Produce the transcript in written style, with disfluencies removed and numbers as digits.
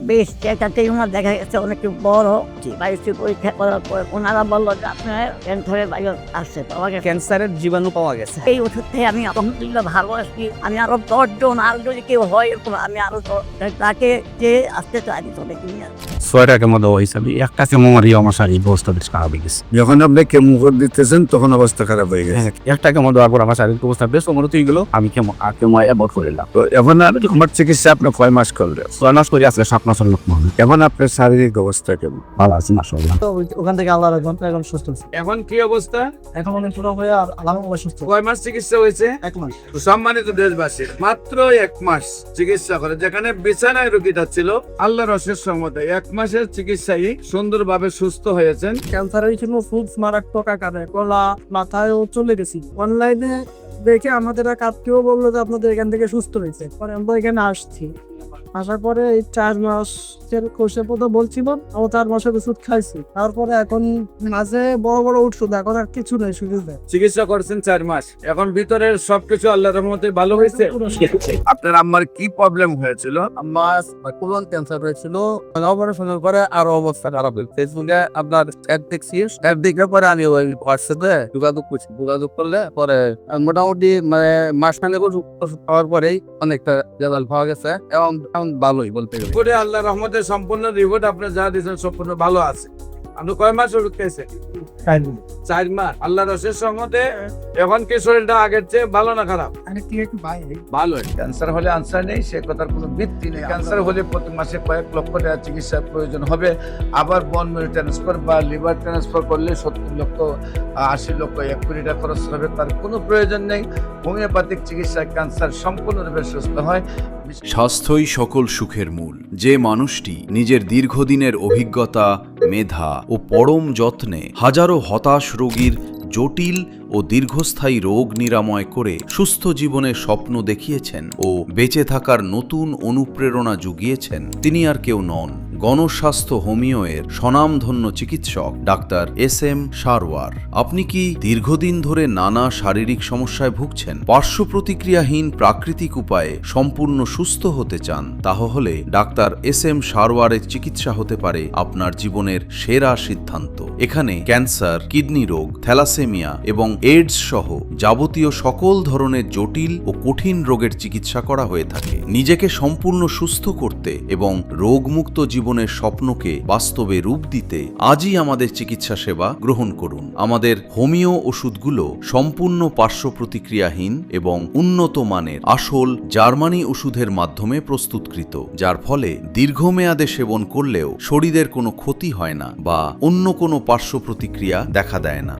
বেশ একটা টিউমার দেখা গেছে অনেক বড়। বায়োপসি পরীক্ষা করার পর ওনারা বললো যে আপনার ক্যান্সারের ভাইরাস আসছে, পাওয়া গেছে। ক্যান্সারের জীবাণু পাওয়া গেছে। এই ওষুধ থেকে আমি আলহামদুলিল্লাহ ভালো আছি। আমি আরো 10 জন আর যদি কেউ হয় এরকম আমি আরো তাকে যে আসতে চাই চলে কিনে। 6 টাকা মতো হিসাবে একটা কেমোমারি আমার শারীরিক অবস্থা বেশ খারাপ হয়ে গেছে। যখন আপনি কেমো দিতেছেন তখন অবস্থা খারাপ হয়ে গেছে। একটা কেমো দেওয়ার পর আমার শারীরিক অবস্থা বেশ উন্নত হয়ে গেল। আমি কেমো অ্যাভয়েড করলাম। তো এখন আমার চিকিৎসা আপনি কয় মাস করলেন? 6 মাস করে আসলে 7 মাসের লোক মনে এখন আপনার শারীরিক অবস্থা কেমন? ভালো আছে মাশাআল্লাহ। তো ওখান থেকে আল্লাহর রহমতে এখন সুস্থ আছি। এখন কি অবস্থা? এখন অনেক পুরো হয়ে আর আলহামদুলিল্লাহ সুস্থ। কয় মাস চিকিৎসা হয়েছে? 1 মাস। সম্মানিত দেশবাসী, মাত্র 1 মাস চিকিৎসা করে, যেখানে বিছানায় রোগীটা ছিল, আল্লাহর অশেষ রহমতে 1 মাসের চিকিৎসায় সুন্দরভাবে সুস্থ হয়েছেন। ক্যান্সারের জন্য খুব মারাত্মক আকারে গলা মাথায়ও চলে গেছি। অনলাইনে দেখে আমাদের এক আত্মীয় বললো যে আপনাদের এখান থেকে সুস্থ হয়েছে, পরে আমরা এখানে আসছি। আসার পরে এই 4 মাসের কোর্সের কথা বলছিল, আমরা 4 মাসের ওষুধ খাইছি। তারপরে এখন মাঝে বড় বড় ওষুধ, এখন আর কিছু নেই, শুধু চিকিৎসা করছেন 4 মাস, এখন ভিতরের সবকিছু আল্লাহর রহমতে ভালো হয়েছে। আপনার আম্মার কি প্রবলেম হয়েছিল? আমার কোলন ক্যান্সার হয়েছিল, অপারেশনের পরে আরো অবস্থা খারাপ হয়েছে। ফেসবুকে আপনার অ্যাড দেখছি, অ্যাড দেখে পরে আমি ওই হোয়াটসঅ্যাপে যোগাযোগ করছি। যোগাযোগ করলে পরে মোটামুটি মানে মাসখানেক ওষুধ খাওয়ার পরেই অনেকটা রেজাল্ট পাওয়া গেছে এবং এখন ভালোই বলতে গেলে। করে আল্লাহর রহমতে সম্পূর্ণ রিপোর্ট আপনি যা দিয়েছেন সম্পূর্ণ ভালো আছে। আপনি কয় মাস ওষুধ খেয়েছেন? 4 মাস। আল্লাহর অশেষ রহমতে এখন কি শরীরটা আগের চেয়ে ভালো না খারাপ? ভালো। ক্যান্সার হলে আনসার নেই, সে কথার কোনো ভিত্তি নেই। ক্যান্সার হলে প্রতি মাসে কয়েক লক্ষ টাকা চিকিৎসার প্রয়োজন হবে। আবার বন মেরু ট্রান্সফার বা লিভার ট্রান্সফার করলে 70 লক্ষ 80 লক্ষ 1 কোটি টাকা খরচ হবে, তার কোনো প্রয়োজন নেই। হোমিওপ্যাথিক চিকিৎসায় ক্যান্সার সম্পূর্ণরূপে সুস্থ হয়। স্বাস্থ্যই সকল সুখের মূল। যে মানুষটি নিজের দীর্ঘদিনের অভিজ্ঞতা, মেধা ও পরম যত্নে হাজারো হতাশ রোগীর জটিল ও দীর্ঘস্থায়ী রোগ নিরাময় করে সুস্থ জীবনের স্বপ্ন দেখিয়েছেন ও বেঁচে থাকার নতুন অনুপ্রেরণা জুগিয়েছেন, তিনি আর কেউ নন, গণস্বাস্থ্য হোমিওয়ের স্বনামধন্য চিকিৎসক ডাক্তার SM সারওয়ার। আপনি কি দীর্ঘদিন ধরে নানা শারীরিক সমস্যায় ভুগছেন, পার্শ্ব প্রতিক্রিয়াহীন প্রাকৃতিক উপায়ে সম্পূর্ণ সুস্থ হতে চান? তাহলে ডাক্তার SM সারওয়ারের চিকিৎসা হতে পারে আপনার জীবনের সেরা সিদ্ধান্ত। এখানে ক্যান্সার, কিডনি রোগ, থ্যালাসেমিয়া এবং এইডস সহ যাবতীয় সকল ধরনের জটিল ও কঠিন রোগের চিকিৎসা করা হয়ে থাকে। নিজেকে সম্পূর্ণ সুস্থ করতে এবং রোগমুক্ত জীবনের স্বপ্নকে বাস্তবে রূপ দিতে আজই আমাদের চিকিৎসা সেবা গ্রহণ করুন। আমাদের হোমিও ওষুধগুলো সম্পূর্ণ পার্শ্ব প্রতিক্রিয়াহীন এবং উন্নত মানের আসল জার্মানি ওষুধের মাধ্যমে প্রস্তুতকৃত, যার ফলে দীর্ঘমেয়াদে সেবন করলেও শরীরের কোনো ক্ষতি হয় না বা অন্য কোনো পার্শ্ব প্রতিক্রিয়া দেখা দেয় না।